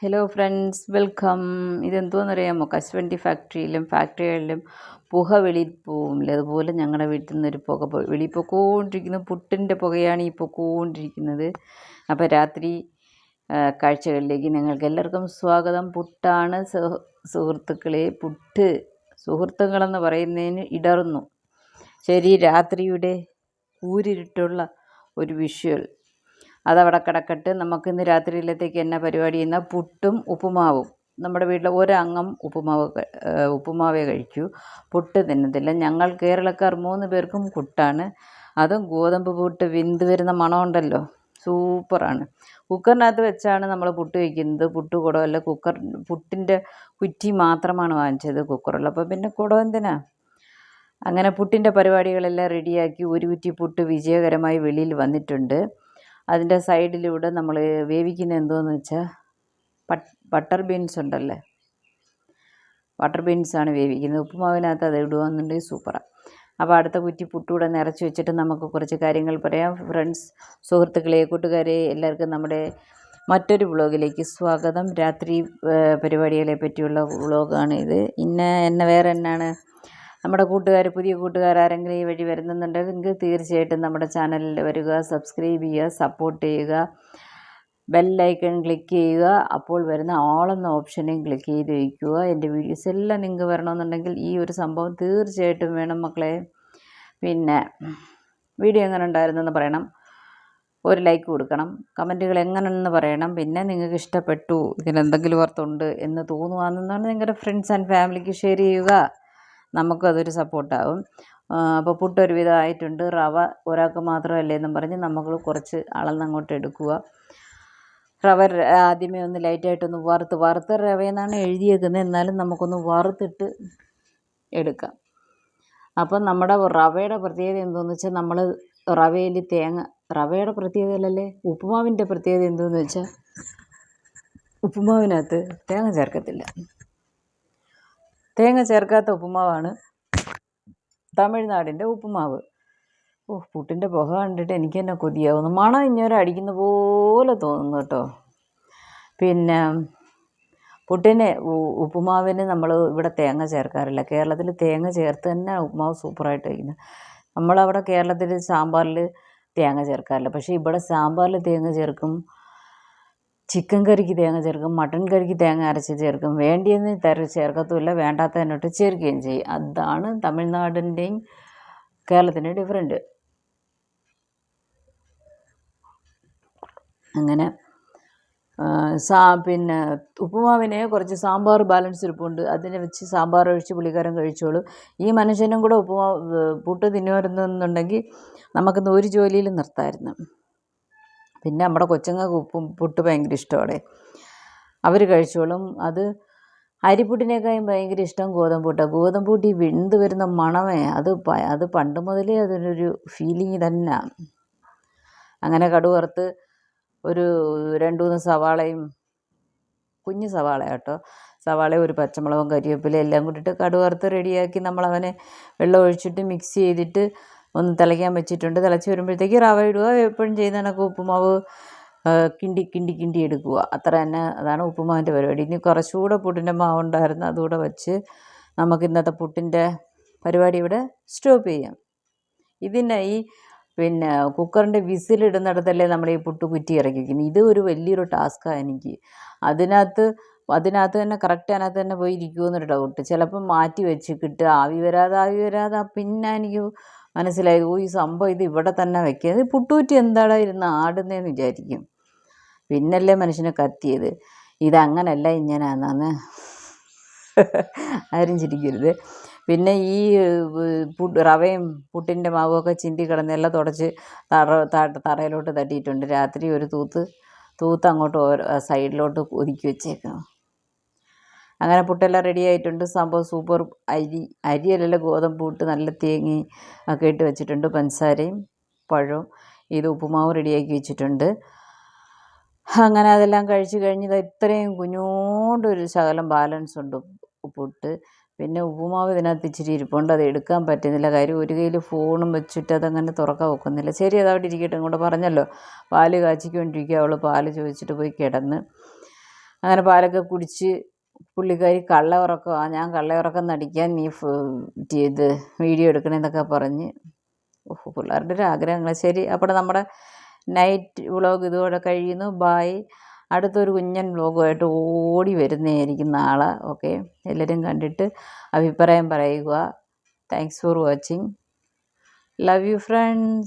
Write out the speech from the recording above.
Hello friends, welcome. ഇതെന്തോന്നറിയാമോ? കശുവണ്ടി ഫാക്ടറികളിലും പുക വെളിയിൽ പോകില്ല, അതുപോലെ ഞങ്ങളുടെ വീട്ടിൽ നിന്നൊരു പുക വെളിയിൽ പൊക്കോണ്ടിരിക്കുന്നു. പുട്ടിൻ്റെ പുകയാണ് ഈ പൊക്കോണ്ടിരിക്കുന്നത്. അപ്പോൾ രാത്രി കാഴ്ചകളിലേക്ക് നിങ്ങൾക്ക് എല്ലാവർക്കും സ്വാഗതം. പുട്ടാണ് സുഹൃത്തുക്കളെ. പുട്ട് സുഹൃത്തുക്കളെന്ന് പറയുന്നതിന് ഇടറുന്നു. ശരി, രാത്രിയുടെ കൂരിരുട്ടുള്ള ഒരു വിഷ്വൽ അതവിടെ കിടക്കട്ട്. നമുക്കിന്ന് രാത്രിയിലത്തേക്ക് എന്നാ പരിപാടി എന്നാൽ പുട്ടും ഉപ്പുമാവും. നമ്മുടെ വീട്ടിൽ ഒരംഗം ഉപ്പുമാവേ കഴിക്കൂ, പുട്ട് തിന്നത്തില്ല. ഞങ്ങൾ കേരളക്കാർ 3 പേർക്കും പുട്ടാണ്. അതും ഗോതമ്പ് പുട്ട് വെന്ത് വരുന്ന മണമുണ്ടല്ലോ, സൂപ്പറാണ്. കുക്കറിനകത്ത് വെച്ചാണ് നമ്മൾ പുട്ട് വയ്ക്കുന്നത്. പുട്ട് കുടമല്ല, പുട്ടിൻ്റെ കുറ്റി മാത്രമാണ് വാങ്ങിച്ചത്. കുക്കറുള്ളപ്പോൾ പിന്നെ കുടം എന്തിനാ? അങ്ങനെ പുട്ടിൻ്റെ പരിപാടികളെല്ലാം റെഡിയാക്കി ഒരു കുറ്റി പുട്ട് വിജയകരമായി വെളിയിൽ വന്നിട്ടുണ്ട്. അതിൻ്റെ സൈഡിലൂടെ നമ്മൾ വേവിക്കുന്ന എന്തോന്ന് വെച്ചാൽ ബട്ടർ ബീൻസ് ഉണ്ടല്ലേ, ബട്ടർ ബീൻസാണ് വേവിക്കുന്നത്. ഉപ്പുമാവിനകത്ത് അത് ഇടുകയെന്നുണ്ടെങ്കിൽ സൂപ്പറാണ്. അപ്പോൾ അടുത്ത കുറ്റി പുട്ടുകൂടെ നിറച്ച് വെച്ചിട്ട് നമുക്ക് കുറച്ച് കാര്യങ്ങൾ പറയാം. ഫ്രണ്ട്സ്, സുഹൃത്തുക്കളെ, കൂട്ടുകാരെ, എല്ലാവർക്കും നമ്മുടെ മറ്റൊരു വ്ളോഗിലേക്ക് സ്വാഗതം. രാത്രി പരിപാടികളെ പറ്റിയുള്ള വ്ളോഗാണ് ഇത്. വേറെ എന്നാണ്, നമ്മുടെ പുതിയ കൂട്ടുകാർ ആരെങ്കിലും ഈ വഴി വരുന്നുണ്ടെങ്കിൽ തീർച്ചയായിട്ടും നമ്മുടെ ചാനലിൽ വരിക, സബ്സ്ക്രൈബ് ചെയ്യുക, സപ്പോർട്ട് ചെയ്യുക, ബെല്ലൈക്കൺ ക്ലിക്ക് ചെയ്യുക. അപ്പോൾ വരുന്ന ഓൾ എന്ന ഓപ്ഷനെയും ക്ലിക്ക് ചെയ്ത് വയ്ക്കുക. എൻ്റെ വീഡിയോസ് എല്ലാം നിങ്ങൾക്ക് വരണമെന്നുണ്ടെങ്കിൽ ഈ ഒരു സംഭവം തീർച്ചയായിട്ടും വേണം മക്കളെ. പിന്നെ വീഡിയോ എങ്ങനെ ഉണ്ടായിരുന്നെന്ന് പറയണം, ഒരു ലൈക്ക് കൊടുക്കണം, കമൻറ്റുകൾ എങ്ങനെയെന്ന് പറയണം. പിന്നെ നിങ്ങൾക്ക് ഇഷ്ടപ്പെട്ടു, ഇതിലെന്തെങ്കിലും അർത്ഥമുണ്ട് എന്ന് തോന്നുകയാണെന്നാണ് നിങ്ങളുടെ ഫ്രണ്ട്സ് ആൻഡ് ഫാമിലിക്ക് ഷെയർ ചെയ്യുക. നമുക്കതൊരു സപ്പോർട്ടാവും. അപ്പോൾ പുട്ട് ഒരുവിധം ആയിട്ടുണ്ട്. റവ ഒരാൾക്ക് മാത്രമല്ലേ എന്നും പറഞ്ഞ് നമ്മൾ കുറച്ച് അളന്നങ്ങോട്ട് എടുക്കുക. റവ ആദ്യമേ ഒന്ന് ലൈറ്റായിട്ടൊന്ന് വറുത്ത റവയെന്നാണ് എഴുതിയേക്കുന്നത്, എന്നാലും നമുക്കൊന്ന് വറുത്തിട്ട് എടുക്കാം. അപ്പം നമ്മുടെ റവയുടെ പ്രത്യേകത എന്താണെന്ന് വെച്ചാൽ, നമ്മൾ റവയിൽ റവയുടെ പ്രത്യേകതയല്ലേ, ഉപ്പുമാവിൻ്റെ പ്രത്യേകത എന്താണെന്ന് വെച്ചാൽ ഉപ്പുമാവിനകത്ത് തേങ്ങ ചേർക്കത്തില്ല. തേങ്ങ ചേർക്കാത്ത ഉപ്പുമാവാണ് തമിഴ്നാടിൻ്റെ ഉപ്പുമാവ്. പുട്ടിൻ്റെ പുക കണ്ടിട്ട് എനിക്ക് തന്നെ കൊതിയാവുന്നു. മണം ഇങ്ങനെ അടിക്കുന്ന പോലെ തോന്നുന്നു കേട്ടോ. പിന്നെ പുട്ടിന് ഉപ്പുമാവിന് നമ്മൾ ഇവിടെ തേങ്ങ ചേർക്കാറില്ല. കേരളത്തിൽ തേങ്ങ ചേർത്ത് തന്നെ ഉപ്പുമാവ് സൂപ്പറായിട്ട് വയ്ക്കുന്നത്. നമ്മളവിടെ കേരളത്തിൽ സാമ്പാറിൽ തേങ്ങ ചേർക്കാറില്ല, പക്ഷേ ഇവിടെ സാമ്പാറിൽ തേങ്ങ ചേർക്കും, ചിക്കൻ കറിക്ക് തേങ്ങ ചേർക്കും, മട്ടൻ കറിക്ക് തേങ്ങ അരച്ച് ചേർക്കും. വേണ്ടിയെന്ന് ചേർക്കത്തുമില്ല, വേണ്ടാത്ത തന്നിട്ട് ചേർക്കുകയും ചെയ്യും. അതാണ് തമിഴ്നാടിൻ്റെയും കേരളത്തിൻ്റെയും ഡിഫറൻറ്റ്. അങ്ങനെ പിന്നെ ഉപ്പുമാവിനെ കുറച്ച് സാമ്പാർ ബാലൻസ് ഇരിപ്പുണ്ട്, അതിനെ വെച്ച് സാമ്പാർ ഒഴിച്ച് പുള്ളിക്കാരൻ കഴിച്ചോളൂ. ഈ മനുഷ്യനും കൂടെ പുട്ട് തിന്നുമായിരുന്നെന്നുണ്ടെങ്കിൽ നമുക്കിന്ന് ഒരു ജോലിയിൽ നിർത്താമായിരുന്നു. പിന്നെ നമ്മുടെ കൊച്ചുങ്ങൾക്ക് പുട്ട് ഭയങ്കര ഇഷ്ടമാണ്, അവർ കഴിച്ചോളും. അത് അരിപ്പുട്ടിനേക്കാളും ഭയങ്കര ഇഷ്ടം ഗോതമ്പൂട്ടാണ്. ഗോതമ്പൂട്ടി വെന്ത് വരുന്ന മണമേ, അത് പണ്ട് മുതലേ അതിനൊരു ഫീലിങ് തന്നെ. അങ്ങനെ കടുക് വറുത്ത് ഒരു 2-3 സവാളയും, കുഞ്ഞ് സവാള കേട്ടോ, സവാളയും ഒരു പച്ചമുളകും കരിവേപ്പില എല്ലാം കൂട്ടിയിട്ട് കടുക് വറുത്ത് റെഡിയാക്കി നമ്മളവനെ വെള്ളം ഒഴിച്ചിട്ട് മിക്സ് ചെയ്തിട്ട് ഒന്ന് തിളയ്ക്കാൻ വെച്ചിട്ടുണ്ട്. തിളച്ച് വരുമ്പോഴത്തേക്ക് റവ ഇടുക. എപ്പോഴും ചെയ്യുന്ന കണക്ക് ഉപ്പുമാവ് കിണ്ടി എടുക്കുക, അത്ര തന്നെ. അതാണ് ഉപ്പുമാവിൻ്റെ പരിപാടി. ഇനി കുറച്ചുകൂടെ പുട്ടിൻ്റെ മാവുണ്ടായിരുന്നു, അതുകൂടെ വെച്ച് നമുക്ക് ഇന്നത്തെ പുട്ടിൻ്റെ പരിപാടി ഇവിടെ സ്റ്റോപ്പ് ചെയ്യാം. ഇതിൻ്റെ പിന്നെ കുക്കറിൻ്റെ വിസിലിടുന്നിടത്തല്ലേ നമ്മൾ ഈ പുട്ട് കുറ്റി ഇറക്കി വയ്ക്കുന്നത്. ഇത് ഒരു വലിയൊരു ടാസ്ക്കാണ് എനിക്ക്. അതിനകത്ത് തന്നെ കറക്റ്റ് അതിനകത്ത് തന്നെ പോയി ഇരിക്കുമെന്നൊരു ഡൗട്ട്. ചിലപ്പം മാറ്റി വെച്ചിട്ട് ആവി വരാതെ പിന്നെ എനിക്ക് മനസ്സിലായത്, ഈ സംഭവം ഇത് ഇവിടെ തന്നെ വയ്ക്കുക. ഇത് പുട്ടുകുറ്റി എന്താടാ ഇരുന്ന് ആടുന്നതെന്ന് വിചാരിക്കും. പിന്നല്ലേ മനുഷ്യനെ കത്തിയത്. ഇതങ്ങനല്ല, ഇങ്ങനെയാണെന്ന് ആരും ചിരിക്കരുത്. പിന്നെ ഈ റവയും പുട്ടിൻ്റെ മാവുമൊക്കെ ചിന്തി കിടന്ന് എല്ലാം തുടച്ച് തറയിലോട്ട് തട്ടിയിട്ടുണ്ട്. രാത്രി ഒരു തൂത്ത് അങ്ങോട്ട് സൈഡിലോട്ട് ഒതുക്കി വെച്ചേക്കണം. അങ്ങനെ പുട്ടെല്ലാം റെഡി ആയിട്ടുണ്ട്. സംഭവം സൂപ്പർ. അരിയല്ല, ഗോതമ്പ് പുട്ട്, നല്ല തേങ്ങ ഒക്കെ ഇട്ട് വെച്ചിട്ടുണ്ട്, പഞ്ചസാരയും പഴവും. ഇത് ഉപ്പുമാവ് റെഡിയാക്കി വെച്ചിട്ടുണ്ട്. അങ്ങനെ അതെല്ലാം കഴിച്ച് കഴിഞ്ഞത് ഇത്രയും കുഞ്ഞോണ്ടൊരു ശകലം ബാലൻസ് ഉണ്ട് പുട്ട്. പിന്നെ ഉപ്പുമാവ് ഇതിനകത്ത് ഇച്ചിരി ഇരിപ്പുണ്ട്, അത് എടുക്കാൻ പറ്റുന്നില്ല. കാര്യം ഒരു കയ്യിൽ ഫോണും വെച്ചിട്ട് അതങ്ങനെ തുറക്കാൻ ഒക്കുന്നില്ല. ശരി, അതവിടെ ഇരിക്കട്ടെ. ഇങ്ങോട്ട് പറഞ്ഞല്ലോ, പാല് കാച്ചിക്കൊണ്ടിരിക്കുക. അവൾ പാല് ചോദിച്ചിട്ട് പോയി കിടന്ന്. അങ്ങനെ പാലൊക്കെ കുടിച്ച് പുള്ളിക്കാരി കള്ള ഉറക്കമാണ്, ഞാൻ കള്ള ഉറക്കം നടിക്കാൻ നീ ഇത് വീഡിയോ എടുക്കണമെന്നൊക്കെ പറഞ്ഞ് പിള്ളേരുടെ ഒരു ആഗ്രഹങ്ങൾ. ശരി, അപ്പോൾ നമ്മുടെ നൈറ്റ് വ്ളോഗ് ഇതോടെ കഴിയുന്നു. ബായ്. അടുത്തൊരു കുഞ്ഞൻ വ്ളോഗുമായിട്ട് ഓടി വരുന്നതായിരിക്കും നാളെ. ഓക്കെ, എല്ലാവരും കണ്ടിട്ട് അഭിപ്രായം പറയുക. Thanks for watching. Love you friends.